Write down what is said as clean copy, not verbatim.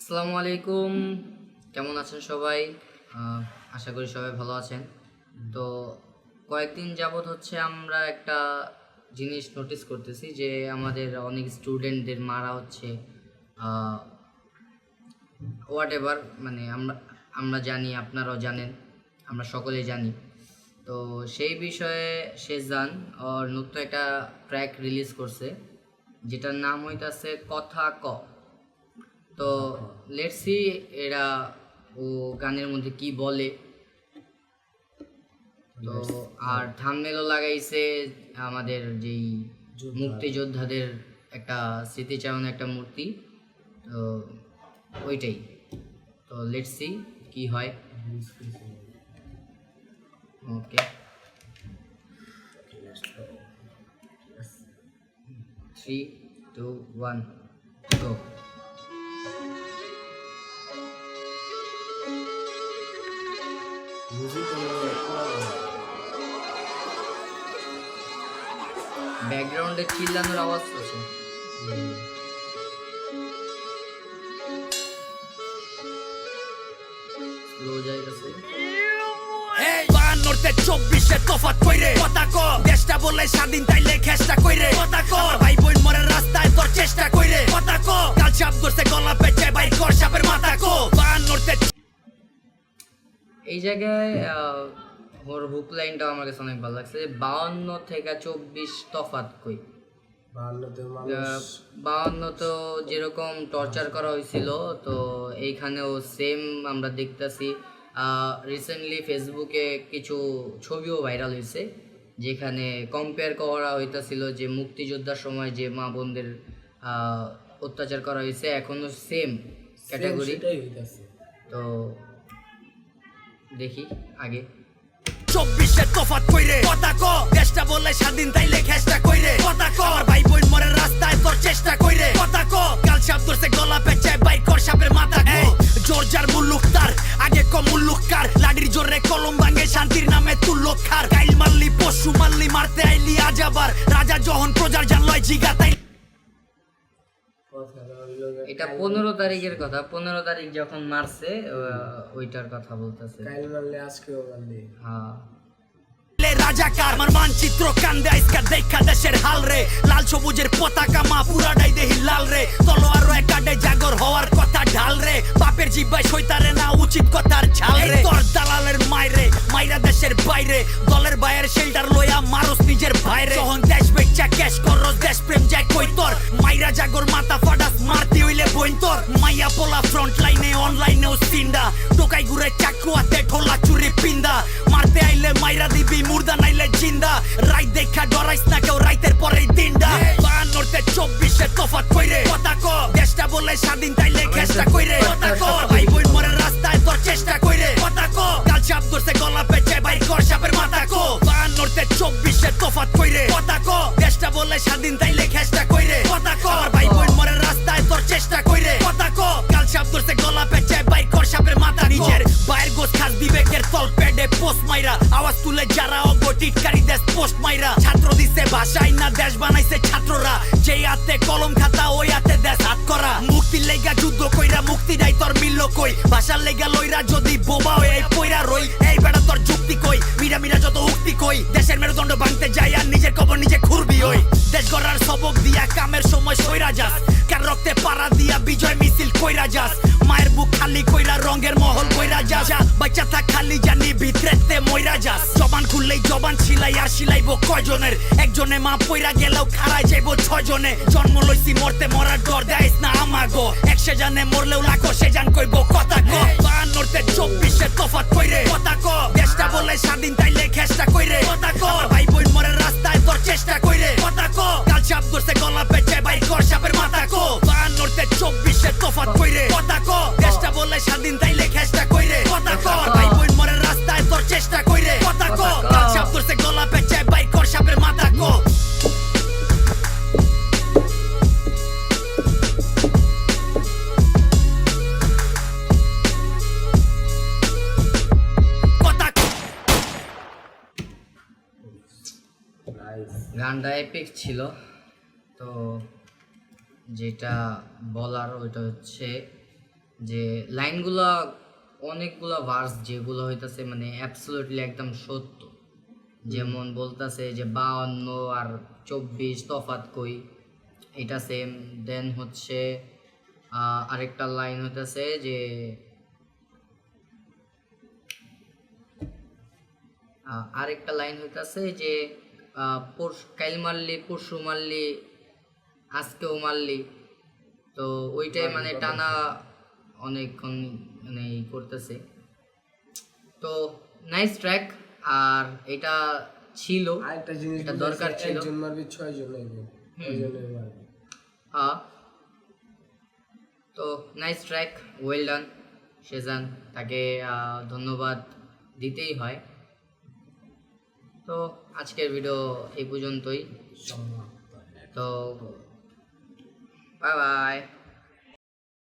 আসসালামু আলাইকুম, কেমন আছেন সবাই? আশা করি সবাই ভালো আছেন। তো কয়েকদিন যাবৎ হচ্ছে আমরা একটা জিনিস নোটিস করতেছি যে আমাদের অনেক স্টুডেন্টদের মারা হচ্ছে, হোয়াট এভার, মানে আমরা আমরা জানি, আপনারাও জানেন, আমরা সকলেই জানি। তো সেই বিষয়ে শেজান ওর নতুন একটা ট্র্যাক রিলিজ করছে, যেটার নাম হইতাছে কথা ক। তো লেটস সি এরা ও গানের মধ্যে কি বলে। তো আর থাম্বনেলও লাগাইছে আমাদের যেই মুক্তিযোদ্ধাদের একটা স্মৃতিচারণ, একটা মূর্তি। তো ওইটাই। তো লেটস সি কি হয়। ওকে, 3, 2, 1, গো। ব্যাকগ্রাউন্ডে চিল্লানোর আওয়াজ আছে। স্লো যাইতেছে। বাহান্নতে 24-এ তফাৎ কইরে কথা ক, দেশটা বলে স্বাধীন তাইলে খেসটা কইরে কথা ক, ভাই বোন মরে রাস্তায় তোর চেষ্টা কইরে কথা ক, কাল সাপ ধরছে গলা পেঁচে বাইর কর সাপের মাথা ক। বাহান্নতে এই জায়গায় ওর হুক লাইনটা আমার কাছে অনেক ভালো লাগছে, যে 52 থেকে 24 তফাৎ কই। 52 তো যেরকম টর্চার করা হয়েছিল, তো এইখানেও সেম আমরা দেখতেছি। রিসেন্টলি ফেসবুকে কিছু ছবিও ভাইরাল হয়েছে, যেখানে কম্পেয়ার করা হইতেছিল যে মুক্তিযোদ্ধার সময় যে মা বোনদের অত্যাচার করা হয়েছে, এখনো সেম ক্যাটাগরি। তো দেখি আগে। 24-এ তফাৎ কইরে কথা ক, দেশটা বলে স্বাধীন তাইলে খেসটা কইরে কথা ক, ভাই বোন মরে রাস্তায় তোর চেষ্টা কইরে কথা ক, কাল সাপ ধরছে গলা পেঁচে বাইর কর সাপের মাথা ক। জোর যার মুল্লুক তার আগে ক মুল্লুক কার, লাঠির জোরে কলম ভাঙে শান্তির নামে তুল্লুক খার, গাইল মারলি পশু মারলি মারতে আইলি আজ আবার, রাজা যখন প্রজার জান লয় জিগা তাই। এটা 15 তারিখের কথা, 15 তারিখ যখন মারছে ওইটার কথা বলতেছে। হ্যাঁ, রাজাকার আমার মানচিত্র কান্দে আইসকা দেখা দেশের হাল রে, লাল সবুজের পতাকা মা পুরাটাই দেহি লাল রে, তলোয়ার কাটে জাগর হওয়ার কথা ঢাল রে, বাপের জিব্বায় সইতারে না উচিত কথার ঝাল রে, তোর দালালের মাইরে মাইরা দেশের বাইরে, দলের বাইরের শেল্টার লইয়া মারস নিজের ভাইরে, যখন দেশ বেচা ক্যাশ করস দেশ প্রেম যায় কই তোর, মাইরা জাগর মাথা ফাটাস মারতি হইলে বইন তোর, মাইয়া পোলা ফ্রন্ট লাইনে অনলাইনেও সিন্ডা, টোকাই ঘুরে চাকু হাতে ঠোলা চুরি পিন্দা, মারতে আইলে মাইরা দিবি মুর্দা নাইলে জিন্দা, রাইত দেখা ডরাইস না কেউ রাইতের পরেই দিনটা। 52-তে 24-এ তফাৎ কইরে কথা ক, দেশটা বলে স্বাধীন তাইলে খেসটা কইরে কথা ক, ভাই বোন মরে রাস্তায় তোর চেষ্টা কইরে কথা ক, কাল সাপ ধরছে গলা পেঁচে বাইর কর সাপের মাথা ক। 52-তে 24-এ তফাৎ কইরে কথা ক, দেশটা বলে স্বাধীন তাইলে খেসটা কইরে কথা ক, ভাই বোন মরে রাস্তায় তোর চেষ্টা কইরে কথা ক, কাল সাপ ধরছে গলা পেঁচে বাইর কর সাপের মাথা। নিজের বাইর গোছ খাস বিবেকের তল পেডে পোস্ট মাইরা, আওয়াজ তুলে যারা অগটিটকারী দেশ পোস্ট মাইরা, ছাত্র দিছে ভাষাই না দেশ বানাইছে ছাত্ররা, যেই হাতে কলম খাতা ওই হাতে দেশ হাত করা, মুক্তির লেগা যুদ্ধ কইরা মুক্তি নাই তোর মিলল কই, ভাষার লেগা লইরা যদি বোবা হয়ে এই পয়রা রই, এই বেটা তোর যুক্তি কই, মিরা মিরা যত উক্তি কই, দেশের মেরুদণ্ড ভাঙতে যাই আর নিজের কবর নিজে খুরবি হই, দেশ গড়ার সবক দিয়া কামের সময় সইরা যাস, কার রক্তে পাড়া দিয়া বিজয় মিছিল কইরা যাস, মায়ের বুক খালি কইরা রঙের মহল কইরা যাস, বাচ্চা থাক খালি জানি ভিতরেতে মইরা যাস, জবান খুললেই জবান ছিলাই আর সিলাইব কয়জনের, একজনে মা পইরা গেলেও খাড়াই যাইব 6 জনে, জন্ম লইছি মরতে মরার ডর দেয়স না আমাগো, 100 জানে মরলেও লাখো সে জান কইব কথা ক। 52-তে 24-এ তফাৎ কইরে কথা ক, দেশটা বলে স্বাধীন তাইলে খেসটা কইরে কথা ক, ভাই বোন মরে রাস্তায় তোর চেষ্টা কইরে কথা ক, কাল সাপ ধরছে গলা পেঁচে বাইর কর সাপের মাথা ক। 52-তে 24-এ তফাৎ কইরে কথা ক, দেশটা বলে স্বাধীন তাইলে খেসটা কইরে কথা ক, ভাই বোন মরে রাস্তায় তোর চেষ্টা কইরে কথা ক, কাল সাপ ধরছে গলা পেঁচে বাইর কর সাপের মাথা ক। গানটা এপিক ছিল। তো যেটা বলার ওইটা হচ্ছে যে লাইনগুলা অনেকগুলা ভার্স যেগুলো হইতাছে মানে অ্যাবসলিউটলি একদম সত্য। যেমন বলতাছে যে 52 আর 24 তফাৎ কই, এটা সেম। দেন হচ্ছে আরেকটা লাইন হইতাছে যে আরেকটা লাইন হইতাছে যে কাইল মারলি পরশু মারলি আজকেও মারলি। তো ওইটাই মানে টানা অনেকক্ষণ মানে করতেছে। তো নাইস ট্র্যাক। আর এটা ছিল, আরেকটা জিনিস এটা দরকার ছিল। একজন মারবি 6 জন আইবে, 6 জনের মারবি। হ্যাঁ, তো nice track, well done Shezan, তাকে ধন্যবাদ দিতেই হয়। তো আজকের ভিডিও এই পর্যন্তই। তো বাই বাই।